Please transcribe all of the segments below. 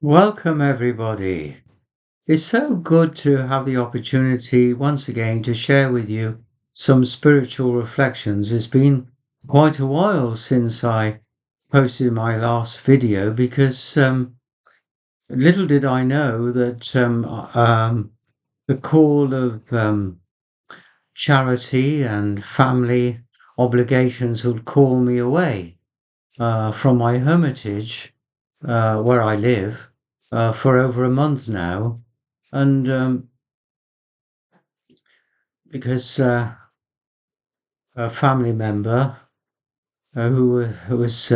Welcome, everybody. It's so good to have the opportunity once again to share with you some spiritual reflections. It's been quite a while since I posted my last video because little did I know that the call of charity and family obligations would call me away from my hermitage where I live for over a month now. And because a family member who was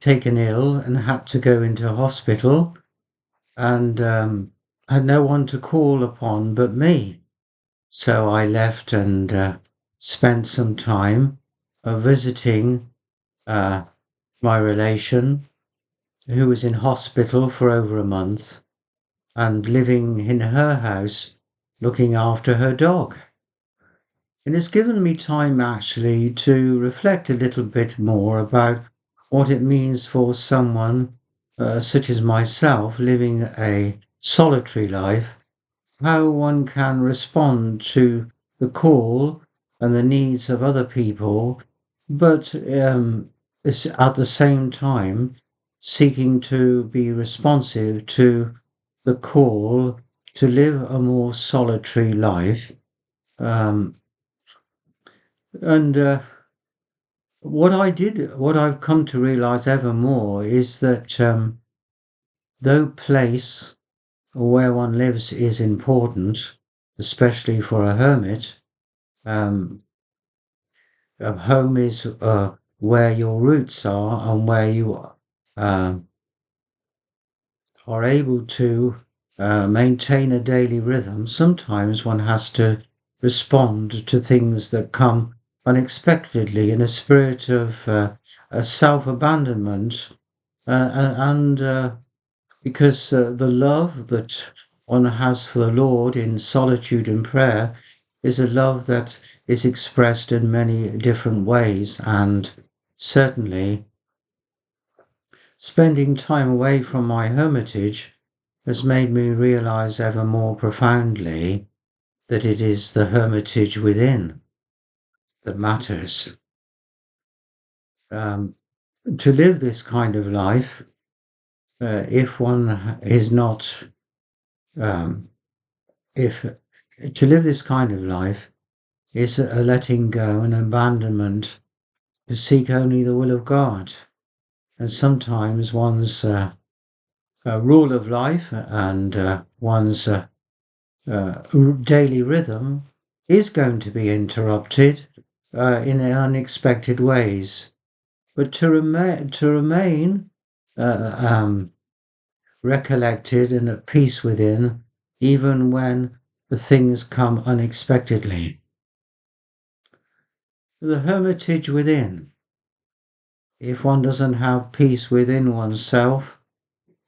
taken ill and had to go into hospital and had no one to call upon but me. So I left and spent some time visiting uh, my relation who was in hospital for over a month and living in her house looking after her dog. And it's given me time actually to reflect a little bit more about what it means for someone such as myself living a solitary life, how one can respond to the call and the needs of other people, but is at the same time seeking to be responsive to the call to live a more solitary life. Um, and what I've come to realize ever more is that though place where one lives is important, especially for a hermit, um, a home is where your roots are and where you um are able to maintain a daily rhythm. Sometimes one has to respond to things that come unexpectedly in a spirit of a self-abandonment and because the love that one has for the Lord in solitude and prayer is a love that is expressed in many different ways, and certainly spending time away from my hermitage has made me realize ever more profoundly that it is the hermitage within that matters. Um, to live this kind of life, if one is not, um, if to live this kind of life is a letting go and abandonment to seek only the will of God. And sometimes one's rule of life and one's daily rhythm is going to be interrupted in unexpected ways. But to remain uh, um, recollected and at peace within, even when the things come unexpectedly. The hermitage within. If one doesn't have peace within oneself,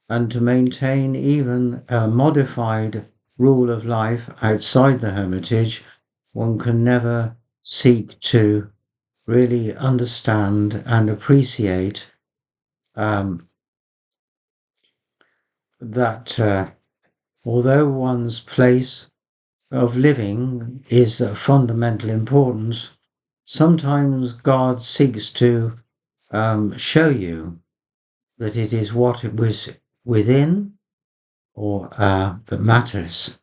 and to maintain even a modified rule of life outside the hermitage, one can never seek to really understand and appreciate that although one's place of living is of fundamental importance, sometimes God seeks to show you that it is what it was within or that matters.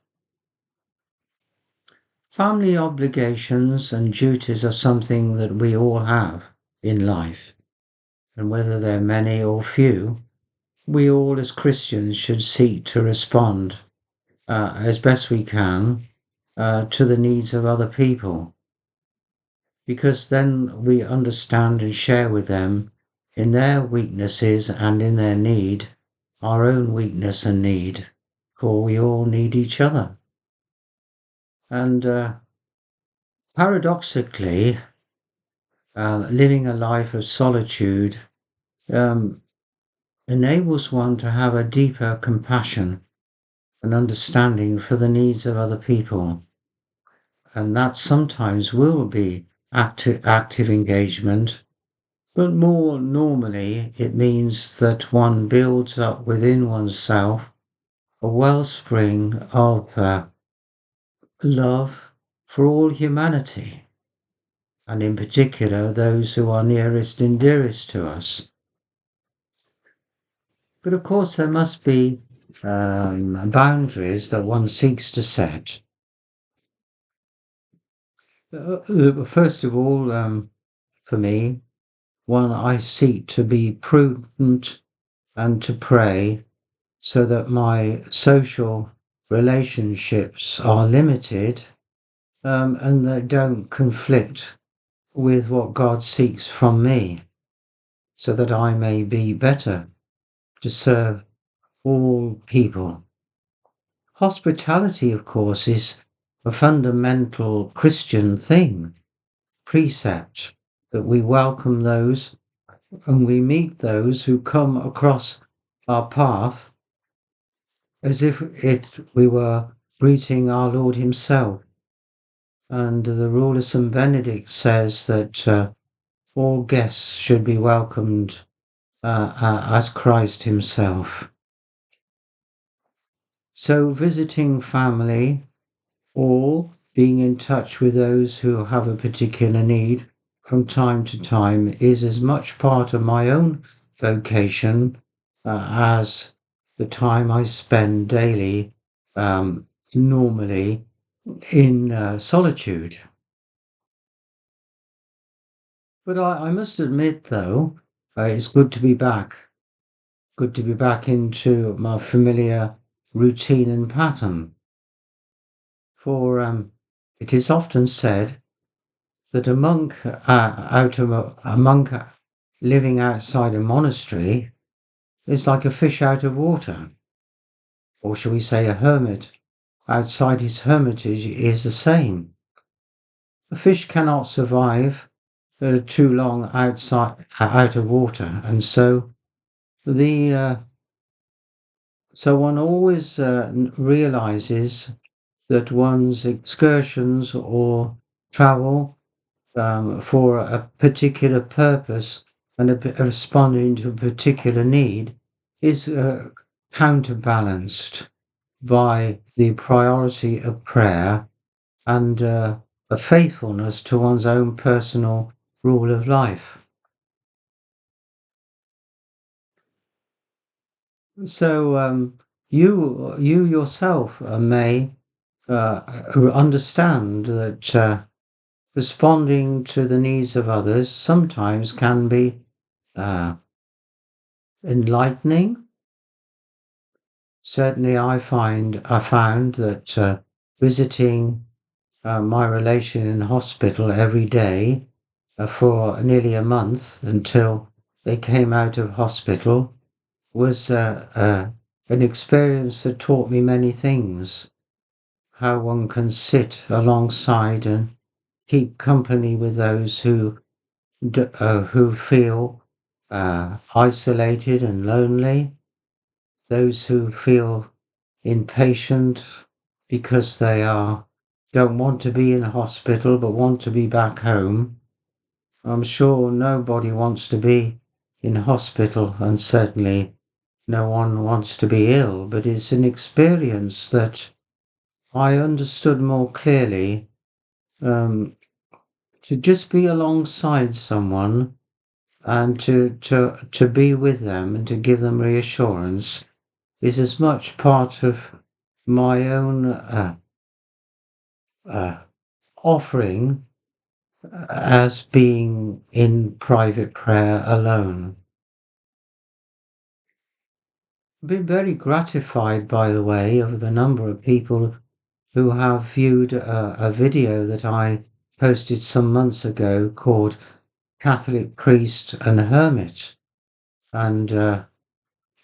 Family obligations and duties are something that we all have in life, and whether they're many or few, we all as Christians should seek to respond as best we can to the needs of other people, because then we understand and share with them in their weaknesses and in their need our own weakness and need, for we all need each other. And paradoxically, living a life of solitude um, enables one to have a deeper compassion and understanding for the needs of other people. And that sometimes will be active engagement But more normally, it means that one builds up within oneself a wellspring of love for all humanity, and in particular those who are nearest and dearest to us. But of course, there must be boundaries that one seeks to set. First of all, for me, one, I seek to be prudent and to pray so that my social relationships are limited, and they don't conflict with what God seeks from me, so that I may be better to serve all people. Hospitality, of course, is a fundamental Christian thing, precept, that we welcome those and we meet those who come across our path as if we were greeting our Lord Himself. And the rule of St. Benedict says that all guests should be welcomed as Christ Himself. So visiting family or being in touch with those who have a particular need from time to time is as much part of my own vocation as the time I spend daily, normally in solitude. But I must admit, though, it's good to be back into my familiar routine and pattern. For it is often said that a monk living outside a monastery is like a fish out of water, or shall we say, a hermit outside his hermitage is the same. A fish cannot survive too long out of water, and the so one always realizes that one's excursions or travel for a particular purpose and responding to a particular need is counterbalanced by the priority of prayer and a faithfulness to one's own personal rule of life. So you yourself may understand that responding to the needs of others sometimes can be uh, enlightening. Certainly, I found that visiting my relation in hospital every day for nearly a month until they came out of hospital was an experience that taught me many things. How one can sit alongside and keep company with those who feel isolated and lonely, those who feel impatient because don't want to be in hospital but want to be back home. I'm sure nobody wants to be in hospital, and certainly no one wants to be ill, but it's an experience that I understood more clearly. To just be alongside someone and to be with them and to give them reassurance is as much part of my own uh, offering as being in private prayer alone. I've been very gratified, by the way, of the number of people who have viewed a video that I posted some months ago called Catholic Priest and Hermit. And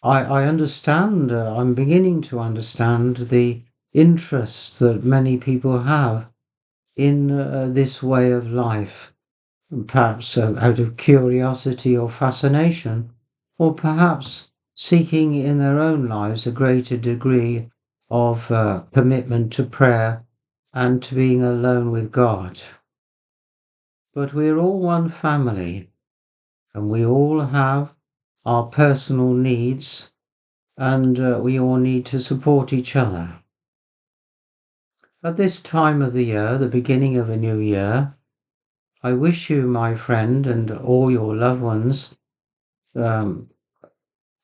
I understand, I'm beginning to understand the interest that many people have in this way of life, perhaps out of curiosity or fascination, or perhaps seeking in their own lives a greater degree of commitment to prayer and to being alone with God. But we're all one family, and we all have our personal needs, and we all need to support each other. At this time of the year, the beginning of a new year, I wish you, my friend, and all your loved ones,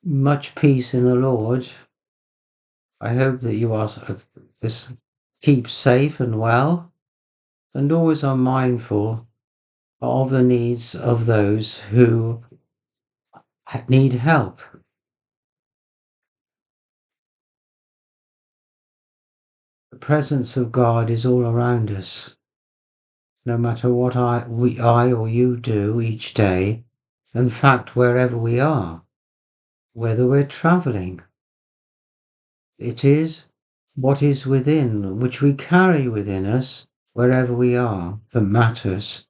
much peace in the Lord. I hope that you are keep safe and well, and always are mindful of the needs of those who need help. The presence of God is all around us, no matter what I or you do each day. In fact, wherever we are, whether we're traveling, it is what is within, which we carry within us, wherever we are, that matters.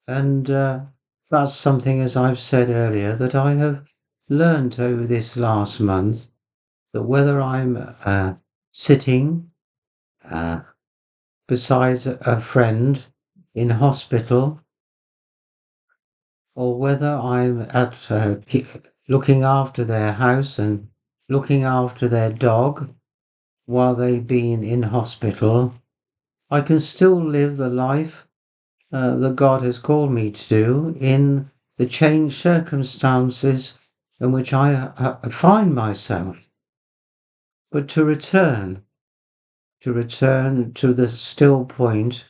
And that's something, as I've said earlier, that I have learned over this last month, that whether I'm sitting beside a friend in hospital, or whether I'm at looking after their house and looking after their dog while they've been in hospital, I can still live the life that God has called me to do in the changed circumstances in which I find myself. But to return to the still point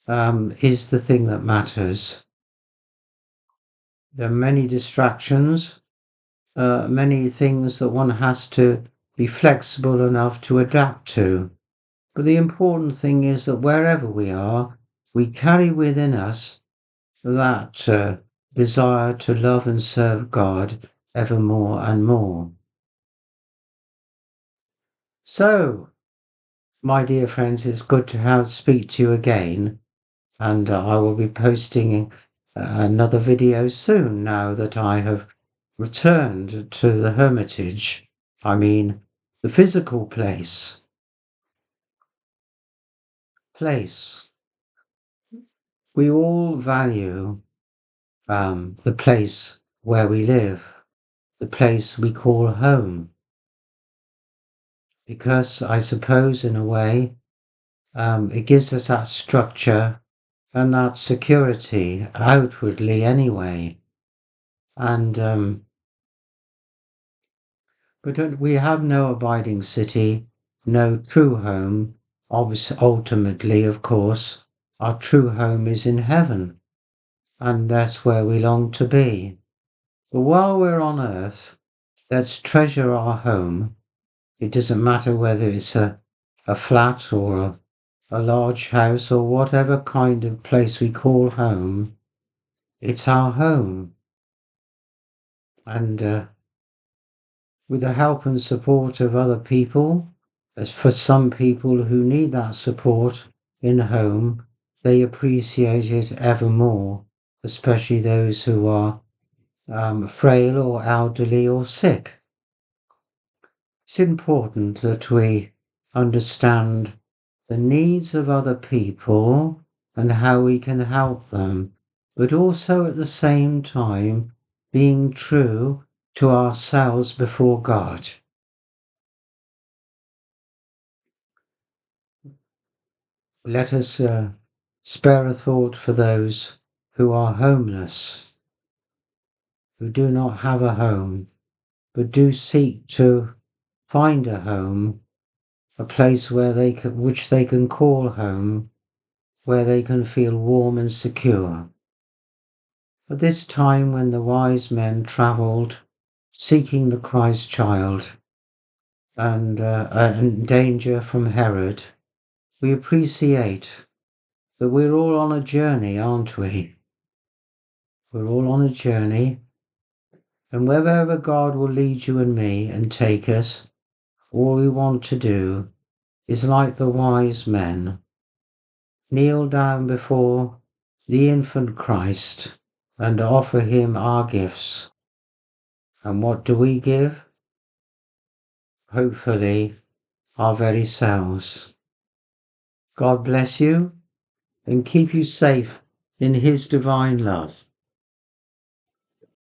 is the thing that matters. There are many distractions, many things that one has to be flexible enough to adapt to. But the important thing is that wherever we are, we carry within us that desire to love and serve God ever more and more. So, my dear friends, it's good to speak to you again, and I will be posting another video soon now that I have returned to the Hermitage. I mean, the physical place. We all value the place where we live, the place we call home, because I suppose in a way it gives us that structure and that security outwardly anyway. And but we have no abiding city, no true home. Obviously, ultimately, of course, our true home is in heaven, and that's where we long to be. But while we're on earth, let's treasure our home. It doesn't matter whether it's a flat or a large house or whatever kind of place we call home. It's our home. And with the help and support of other people, as for some people who need that support in home, they appreciate it ever more, especially those who are frail or elderly or sick. It's important that we understand the needs of other people and how we can help them, but also at the same time being true to ourselves before God. Let us spare a thought for those who are homeless, who do not have a home, but do seek to find a home, a place where which they can call home, where they can feel warm and secure. At this time when the wise men travelled, seeking the Christ child, and in danger from Herod, we appreciate that we're all on a journey, aren't we? We're all on a journey, and wherever God will lead you and me and take us, all we want to do is, like the wise men, kneel down before the infant Christ and offer him our gifts. And what do we give? Hopefully, our very selves. God bless you and keep you safe in his divine love.